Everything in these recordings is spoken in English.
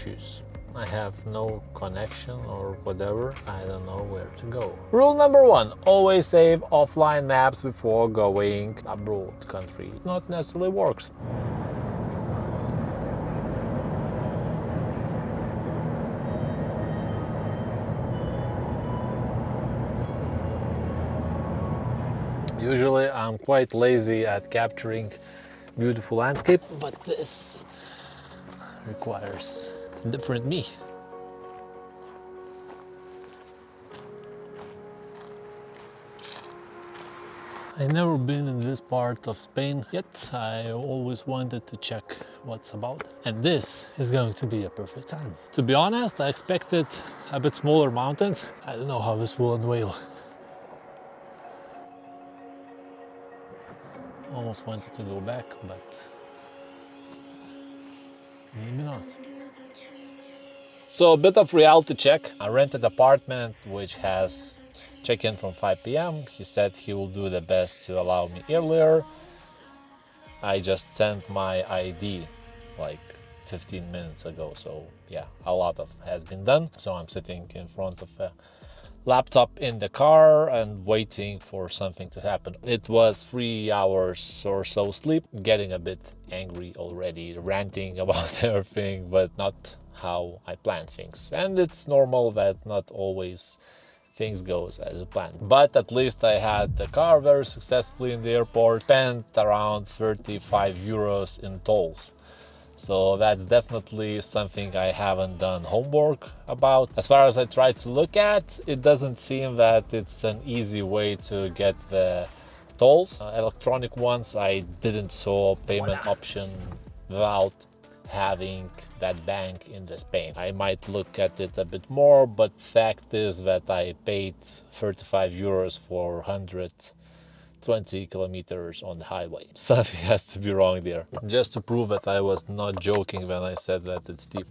issues. I have no connection or whatever, I don't know where to go. Rule number 1, always save offline maps before going abroad country. Not necessarily works. Usually I'm quite lazy at capturing beautiful landscape, but this requires a different me. I've never been in this part of Spain, yet I always wanted to check what's about. And this is going to be a perfect time. To be honest, I expected a bit smaller mountains. I don't know how this will unveil. Almost wanted to go back, but maybe not. So a bit of reality check. I rented an apartment which has check-in from 5 p.m. He said he will do the best to allow me earlier. I just sent my ID like 15 minutes ago, so yeah, a lot of has been done. So I'm sitting in front of a laptop in the car and waiting for something to happen. It was 3 hours or so sleep, getting a bit angry already, ranting about everything, but not how I planned things. And it's normal that not always things goes as planned. But at least I had the car very successfully in the airport, spent around 35 euros in tolls. So that's definitely something I haven't done homework about. As far as I try to look at, it doesn't seem that it's an easy way to get the tolls. Electronic ones, I didn't saw payment option without having that bank in the Spain. I might look at it a bit more, but fact is that I paid 35 euros for 120 kilometers on the highway. Something has to be wrong there. Just to prove that I was not joking when I said that it's steep.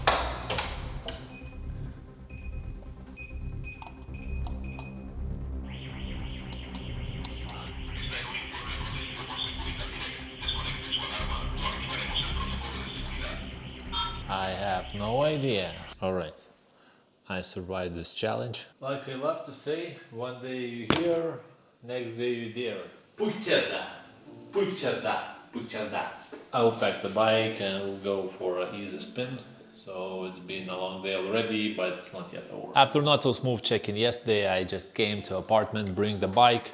Success. I have no idea. All right, I survived this challenge. Like I love to say, one day you here, next day you there. I will pack the bike and we'll go for an easy spin. So it's been a long day already, but it's not yet over. After not so smooth check-in yesterday, I just came to apartment, bring the bike,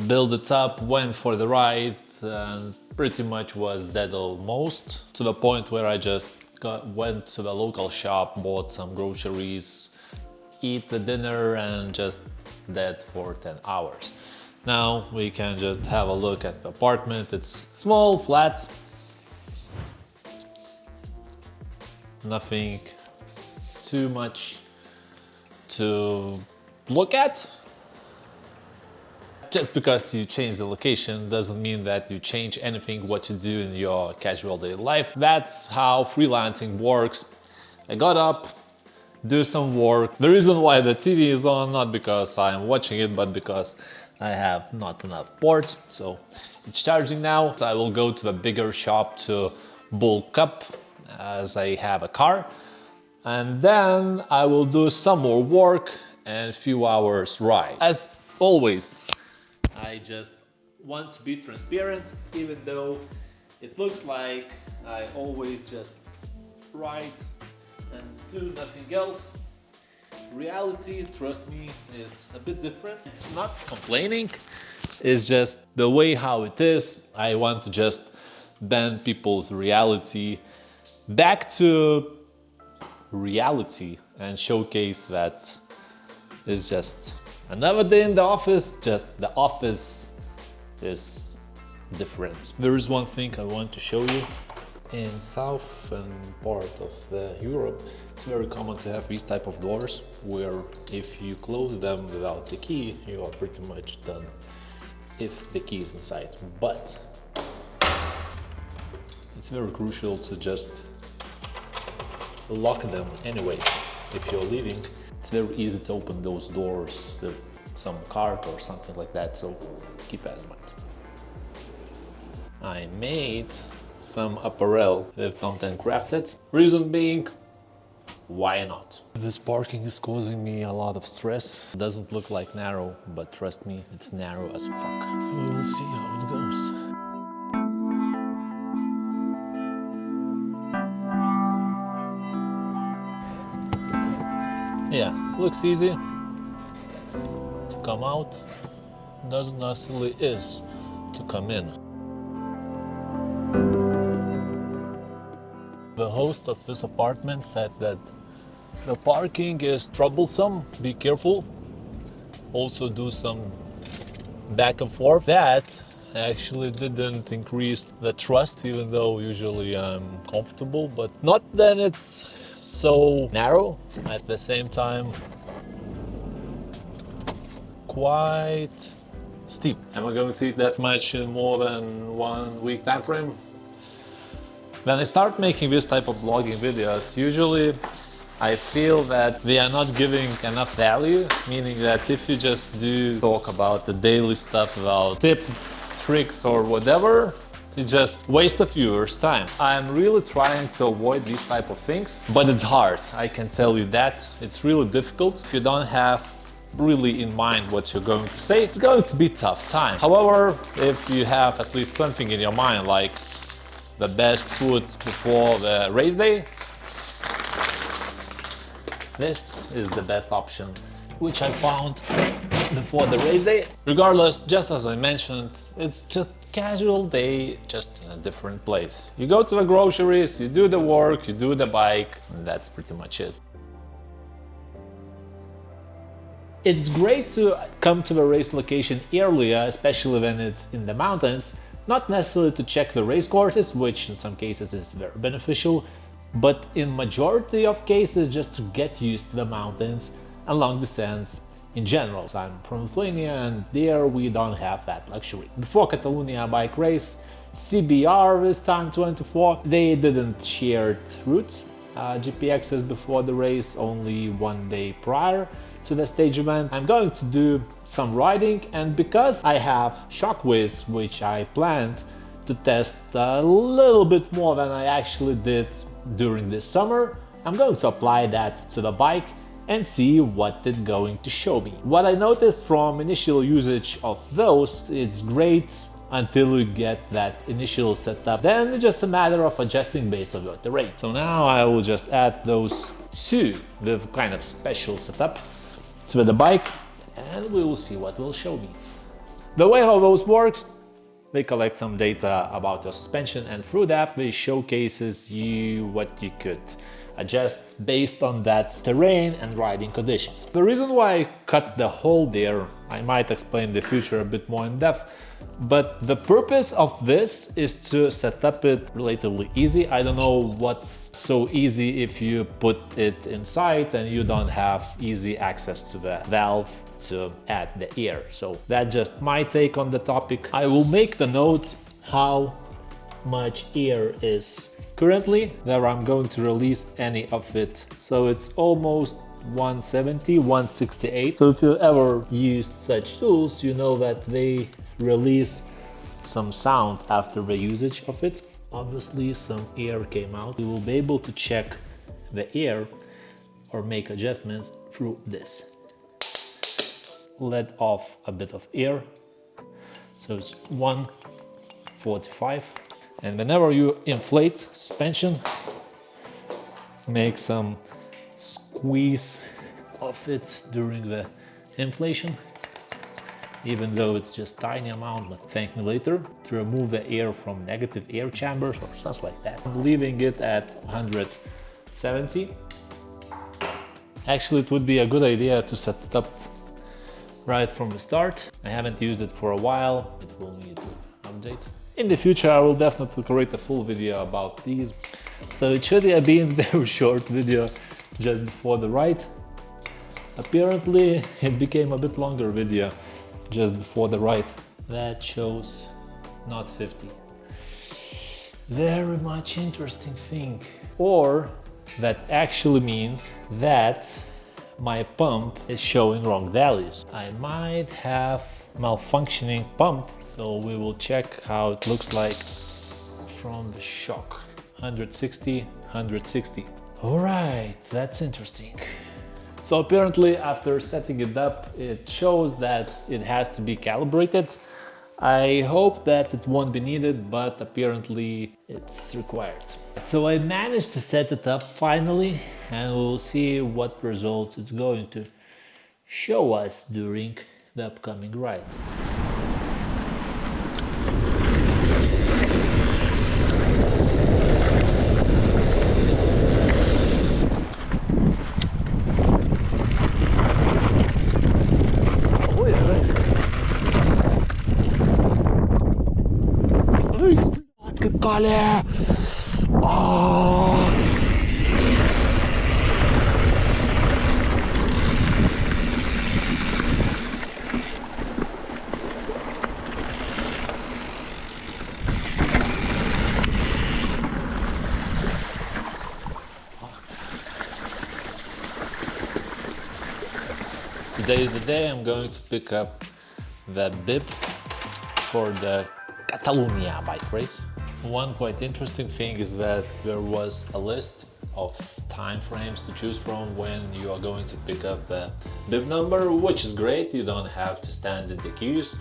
build it up, went for the ride, and pretty much was dead almost, to the point where I just went to the local shop, bought some groceries, eat the dinner, and just dead for 10 hours. Now we can just have a look at the apartment. It's small, flat, nothing too much to look at. Just because you change the location doesn't mean that you change anything what you do in your casual daily life. That's how freelancing works. I got up, do some work. The reason why the TV is on, not because I'm watching it, but because I have not enough ports. So it's charging now. I will go to a bigger shop to bulk up as I have a car. And then I will do some more work and a few hours ride. As always, I just want to be transparent, even though it looks like I always just ride and do nothing else. Reality, trust me, is a bit different. It's not complaining, it's just the way how it is. I want to just bend people's reality back to reality and showcase that it's just another day in the office, just the office is different. There is one thing I want to show you. In southern part of Europe, it's very common to have these type of doors where if you close them without the key, you are pretty much done if the key is inside. But it's very crucial to just lock them anyways if you're leaving. It's very easy to open those doors with some cart or something like that, so keep that in mind. I made some apparel with content crafted. Reason being, why not? This parking is causing me a lot of stress. It doesn't look like narrow, but trust me, it's narrow as fuck. We will see how it goes. Yeah, looks easy to come out, doesn't necessarily is to come in. The host of this apartment said that the parking is troublesome, be careful. Also do some back and forth. That actually didn't increase the trust, even though usually I'm comfortable, but not that it's so narrow. At the same time, quite steep. Am I going to eat that much in more than 1 week time frame? When I start making this type of vlogging videos, usually I feel that they are not giving enough value, meaning that if you just do talk about the daily stuff, about tips, tricks or whatever, you just waste a viewer's time. I'm really trying to avoid these type of things, but it's hard. I can tell you that. It's really difficult. If you don't have really in mind what you're going to say, it's going to be tough time. However, if you have at least something in your mind, like the best food before the race day, this is the best option, which I found before the race day. Regardless, just as I mentioned, it's just casual day, just in a different place. You go to the groceries, you do the work, you do the bike, and that's pretty much it. It's great to come to the race location earlier, especially when it's in the mountains, not necessarily to check the race courses, which in some cases is very beneficial, but in majority of cases just to get used to the mountains and long distance in general. So I'm from Lithuania and there we don't have that luxury. Before Catalunya Bike Race, CBR this time 24, they didn't share routes, GPXs before the race, only 1 day prior to the stage event. I'm going to do some riding, and because I have shockwaves, which I planned to test a little bit more than I actually did during this summer, I'm going to apply that to the bike and see what it's going to show me. What I noticed from initial usage of those, it's great until you get that initial setup. Then it's just a matter of adjusting based on your terrain. So now I will just add those two with kind of special setup to the bike, and we will see what will show me. The way how those works, they collect some data about your suspension, and through that they showcases you what you could adjust based on that terrain and riding conditions. The reason why I cut the hole there, I might explain in the future a bit more in depth, but the purpose of this is to set up it relatively easy. I don't know what's so easy if you put it inside and you don't have easy access to the valve to add the air. So that's just my take on the topic. I will make the notes how much air is currently that I'm going to release any of it. So it's almost 170, 168. So if you ever used such tools, you know that they release some sound after the usage of it. Obviously some air came out. You will be able to check the air or make adjustments through this. Let off a bit of air, so it's 145, and whenever you inflate suspension, make some squeeze of it during the inflation, even though it's just tiny amount, but thank me later, to remove the air from negative air chambers or stuff like that. I'm leaving it at 170. Actually, it would be a good idea to set it up right from the start. I haven't used it for a while. It will need to update. In the future, I will definitely create a full video about these. So it should have been a very short video just before the ride. Apparently, it became a bit longer video just before the ride. That shows not 50. Very much interesting thing. Or that actually means that my pump is showing wrong values. I might have malfunctioning pump, so we will check how it looks like from the shock. 160, 160. All right, that's interesting. So apparently after setting it up, it shows that it has to be calibrated. I hope that it won't be needed, but apparently it's required. So I managed to set it up finally, and we'll see what results it's going to show us during the upcoming ride. Kale! Oh! Today is the day I'm going to pick up the bib for the Catalunya Bike Race. One quite interesting thing is that there was a list of time frames to choose from when you are going to pick up the bib number, which is great. You don't have to stand in the queues.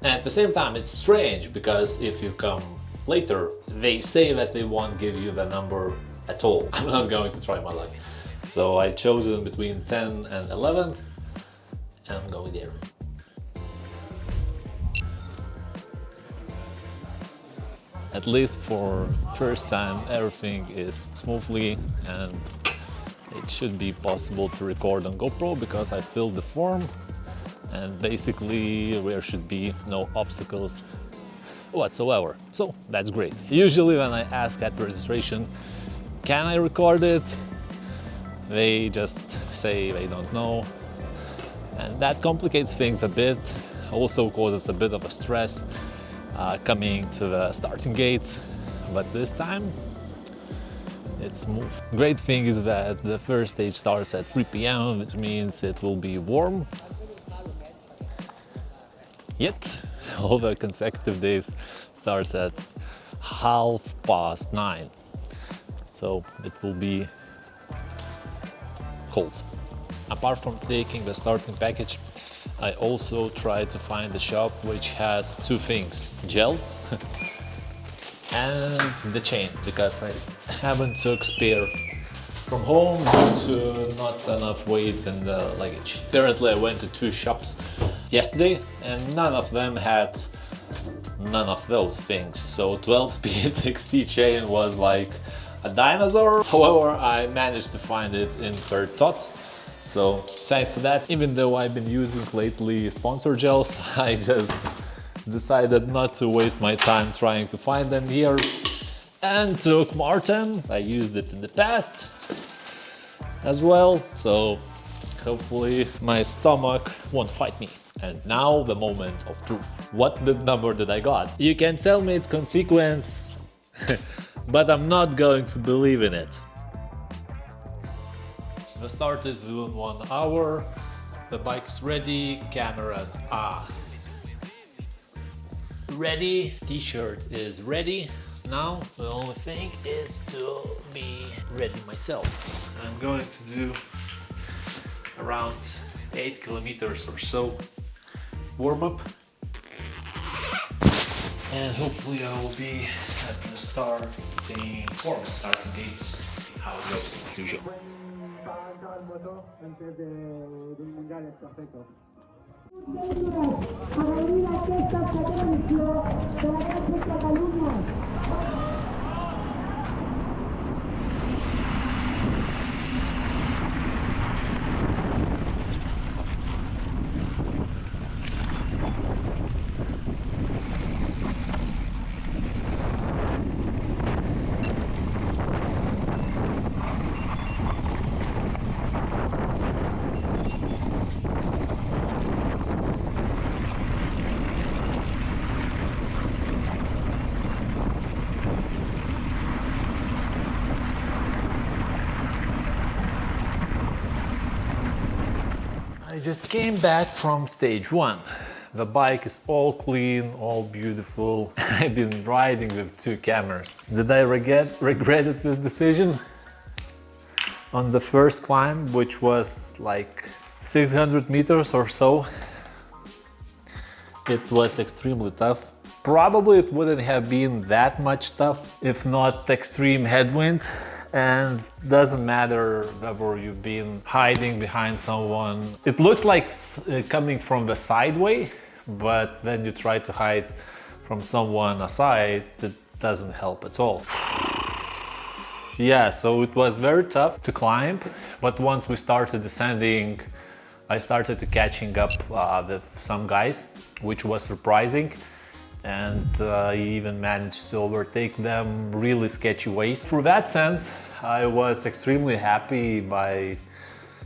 And at the same time, it's strange because if you come later, they say that they won't give you the number at all. I'm not going to try my luck. So I chose in between 10 and 11 and I'm going there. At least for first time, everything is smoothly and it should be possible to record on GoPro because I filled the form and basically there should be no obstacles whatsoever. So that's great. Usually when I ask at registration, can I record it? They just say they don't know. And that complicates things a bit, also causes a bit of a stress. Coming to the starting gates, but this time it's smooth. Great thing is that the first stage starts at 3 p.m, which means it will be warm. Yet all the consecutive days starts at 9:30, so it will be cold. Apart from taking the starting package, I also tried to find a shop which has two things, gels and the chain, because I haven't took spare from home due to not enough weight in the luggage. Apparently I went to two shops yesterday and none of them had none of those things. So 12-speed XT chain was like a dinosaur. However, I managed to find it in third tot. So thanks to that, even though I've been using lately sponsor gels, I just decided not to waste my time trying to find them here and took Martin. I used it in the past as well, so hopefully my stomach won't fight me. And now the moment of truth. What bib number did I got? You can tell me it's consequence, but I'm not going to believe in it. The start is within 1 hour, the bike is ready, cameras are ready, t-shirt is ready. Now the only thing is to be ready myself. I'm going to do around 8 kilometers or so warm-up, and hopefully I will be at the starting gates. How it goes as usual. Antes del mundial es perfecto. just came back from stage 1. The bike is all clean, all beautiful. I've been riding with 2 cameras. Did I regret this decision? On the first climb, which was like 600 meters or so, it was extremely tough. Probably it wouldn't have been that much tough if not extreme headwind. And doesn't matter whether you've been hiding behind someone. It looks like coming from the sideway, but when you try to hide from someone aside, it doesn't help at all. Yeah, so it was very tough to climb, but once we started descending, I started to catching up with some guys, which was surprising. And I even managed to overtake them really sketchy ways. Through that sense, I was extremely happy by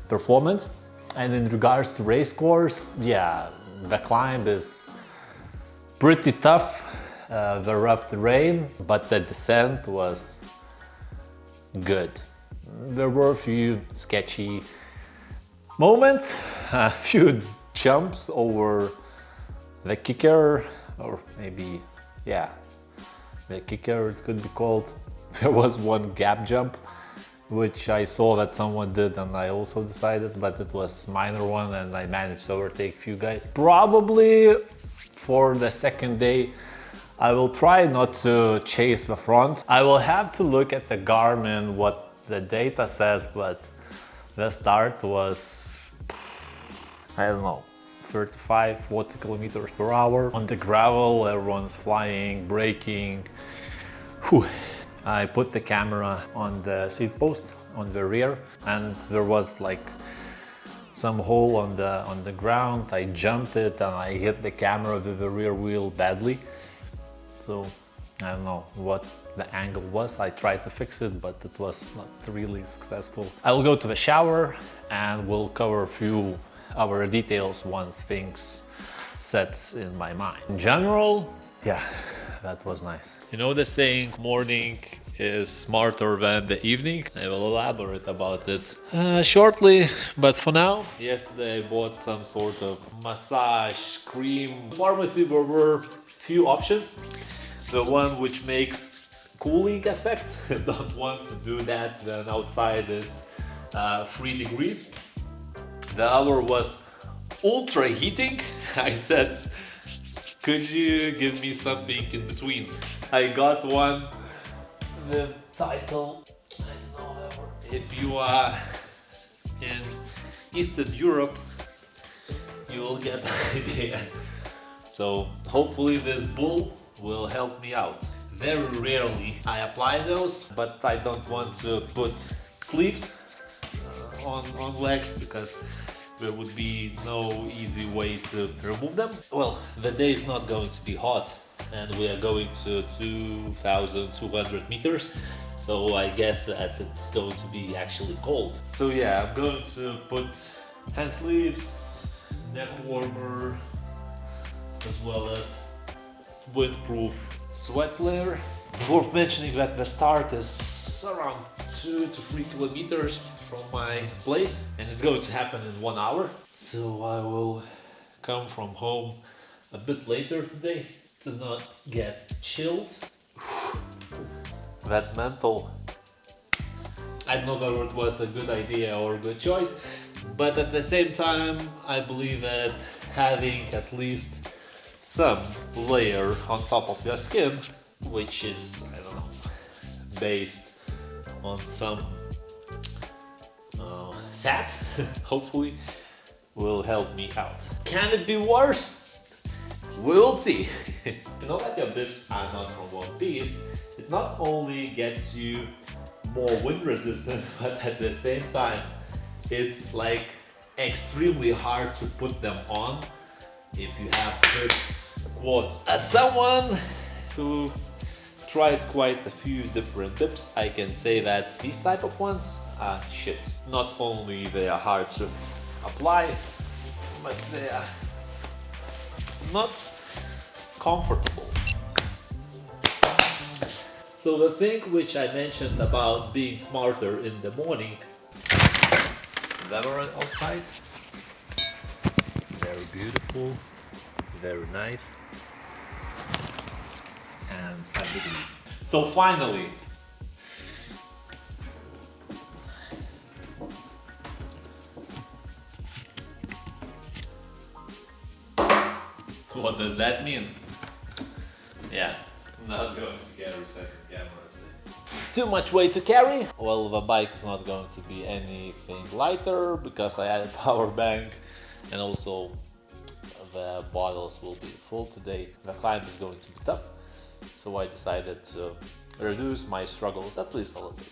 performance. And in regards to race course, yeah, the climb is pretty tough, the rough terrain, but the descent was good. There were a few sketchy moments, a few jumps over the kicker, or maybe, yeah, the kicker it could be called. There was one gap jump, which I saw that someone did and I also decided, but it was minor one and I managed to overtake a few guys. Probably for the second day, I will try not to chase the front. I will have to look at the Garmin, what the data says, but the start was, I don't know, 35, 40 kilometers per hour. On the gravel, everyone's flying, braking. Whew. I put the camera on the seat post on the rear, and there was like some hole on the ground. I jumped it and I hit the camera with the rear wheel badly. So I don't know what the angle was. I tried to fix it, but it was not really successful. I will go to the shower and we'll cover a few other details once things sets in my mind. In general, yeah, that was nice. You know the saying, morning is smarter than the evening? I will elaborate about it shortly, but for now, yesterday I bought some sort of massage cream. Pharmacy there were few options. The one which makes cooling effect, don't want to do that, then outside is 3 degrees. The other was ultra heating. I said, could you give me something in between? I got one, the title, I don't know, if you are in Eastern Europe, you will get the idea. So hopefully this bull will help me out. Very rarely I apply those, but I don't want to put sleeves on legs because there would be no easy way to remove them. Well, the day is not going to be hot and we are going to 2,200 meters, so I guess that it's going to be actually cold. So yeah, I'm going to put hand sleeves, neck warmer, as well as windproof sweat layer. Worth mentioning that the start is around 2 to 3 kilometers from my place and it's going to happen in 1 hour. So I will come from home a bit later today to not get chilled. That mental, I don't know whether it was a good idea or a good choice, but at the same time I believe that having at least some layer on top of your skin, which is, I don't know, based on some fat, hopefully will help me out. Can it be worse? We'll see. You know that your bibs are not from one piece, it not only gets you more wind resistant, but at the same time it's like extremely hard to put them on if you have good quads. As someone who tried quite a few different bibs, I can say that these type of ones are shit. Not only they are hard to apply, but they are not comfortable. So the thing which I mentioned about being smarter in the morning, weather outside, beautiful, very nice, and 5 degrees. So finally, what does that mean? Yeah, not going to carry second camera today. Too much weight to carry? Well, the bike is not going to be anything lighter because I added power bank, and also the bottles will be full today. The climb is going to be tough, so I decided to reduce my struggles at least a little bit.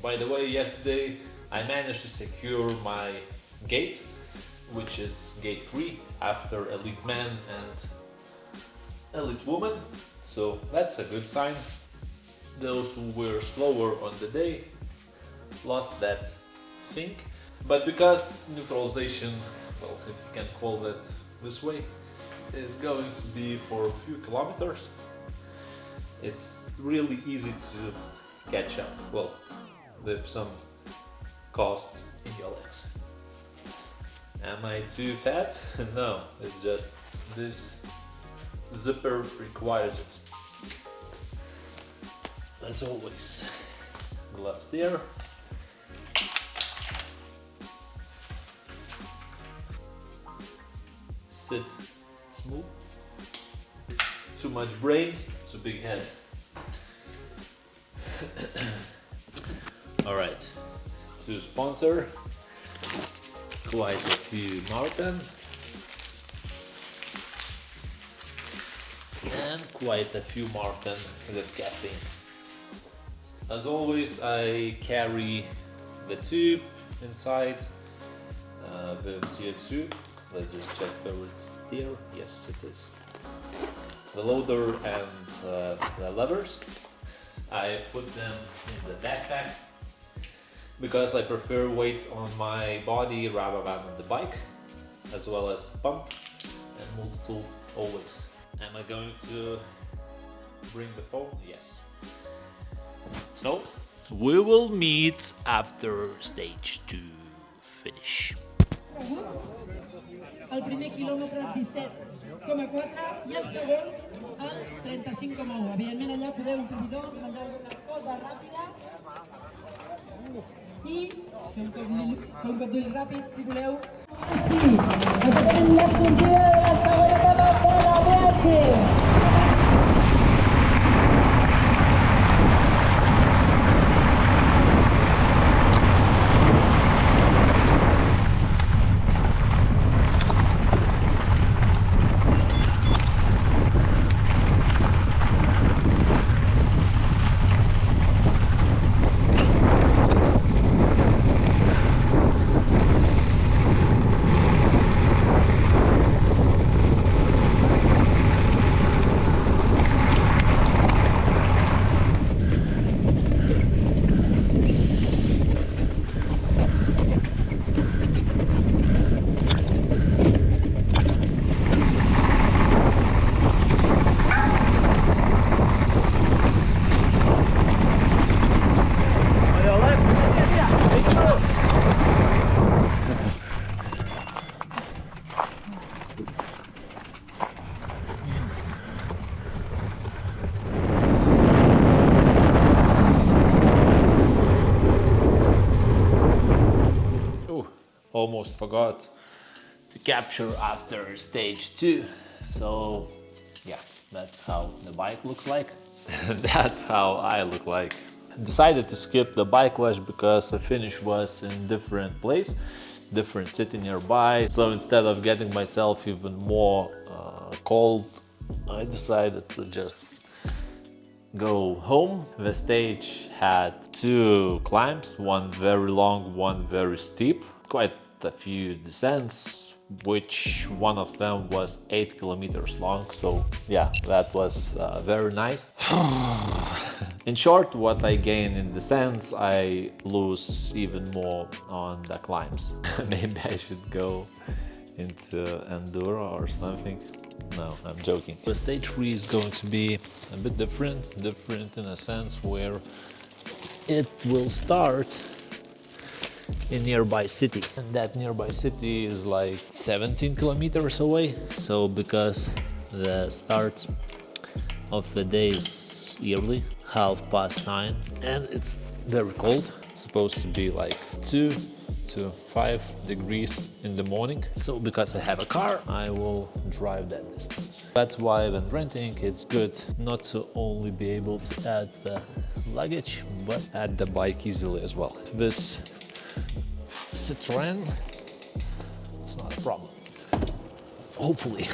By the way, yesterday I managed to secure my gate, which is gate 3 after elite man and elite woman, so that's a good sign. Those who were slower on the day lost that thing, but because neutralization, well, if you can call it this way, is going to be for a few kilometers, it's really easy to catch up. Well, with some cost in your legs. Am I too fat? No, it's just this zipper requires it. As always, gloves there. Sit smooth. Too much brains, too big head. Alright, to sponsor, quite a few marathon and quite a few marathon with caffeine. As always, I carry the tube inside with CO2. Let's just check whether it's there. Yes, it is. The loader and the levers. I put them in the backpack because I prefer weight on my body rather than on the bike, as well as pump and multi-tool always. Am I going to bring the phone? Yes. So, we will meet after stage 2 finish. El primer quilòmetre 17,4 i el segon a 35,1. Evidentment allà podeu imprimir menjar alguna cosa ràpida i fer un cop d'ull ràpid si voleu. I això tenim la sortida de la segona etapa de la viatge. Almost forgot to capture after stage 2. So yeah, that's how the bike looks like. That's how I look like. Decided to skip the bike wash because the finish was in different place, different city nearby. So instead of getting myself even more cold, I decided to just go home. The stage had two climbs, one very long, one very steep, quite a few descents, which one of them was 8 kilometers long. So yeah, that was very nice. In short, what I gain in descents, I lose even more on the climbs. Maybe I should go into enduro or something. No, I'm joking. The stage 3 is going to be a bit different in a sense where it will start in nearby city, and that nearby city is like 17 kilometers away. So because the start of the day is early, 9:30, and it's very cold, it's supposed to be like 2 to 5 degrees in the morning. So because I have a car, I will drive that distance. That's why when renting, it's good not to only be able to add the luggage, but add the bike easily as well. This Citroën, it's not a problem, hopefully.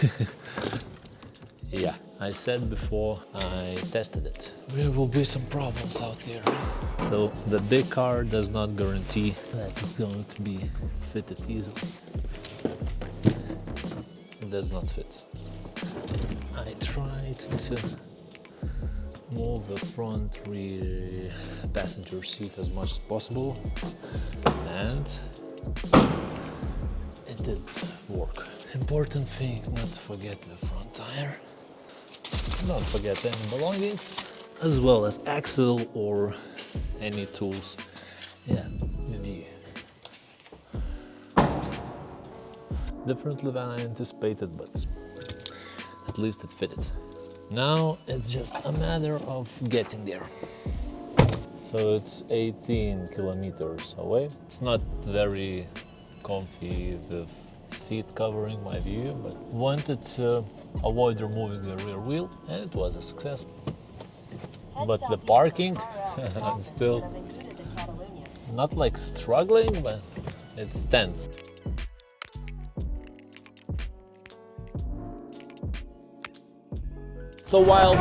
Yeah, I said before I tested it. There will be some problems out there. So the big car does not guarantee that it's going to be fitted easily. It does not fit. I tried to move the front rear passenger seat as much as possible, and it didn't work. Important thing, not to forget the front tire. Don't forget any belongings, as well as axle or any tools. Yeah, maybe differently than I anticipated, but at least it fitted. Now it's just a matter of getting there. So it's 18 kilometers away. It's not very comfy with seat covering my view, but wanted to avoid removing the rear wheel, and it was a success. But the parking, I'm still not like struggling, but it's tense. So while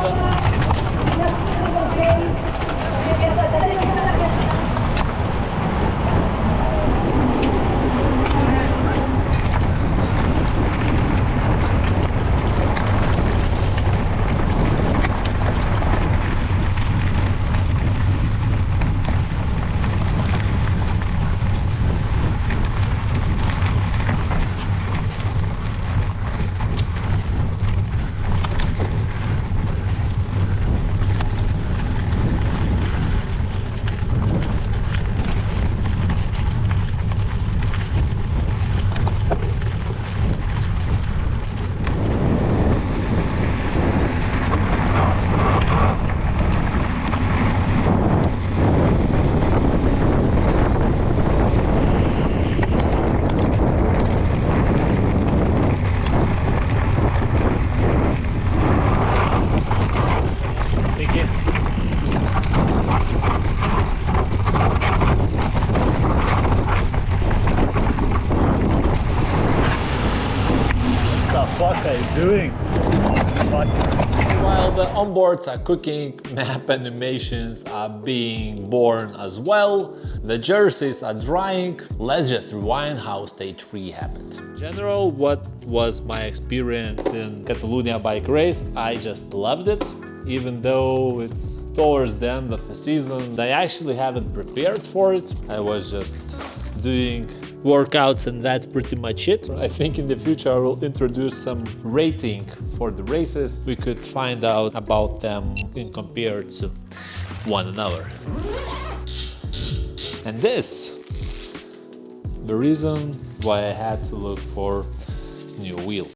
While the onboards are cooking, map animations are being born as well, the jerseys are drying. Let's just rewind how stage 3 happened. In general, what was my experience in Catalunya Bike Race? I just loved it. Even though it's towards the end of the season, I actually haven't prepared for it. I was just doing workouts and that's pretty much it. I think in the future I will introduce some rating for the races. We could find out about them in compared to one another. And this, the reason why I had to look for new wheel.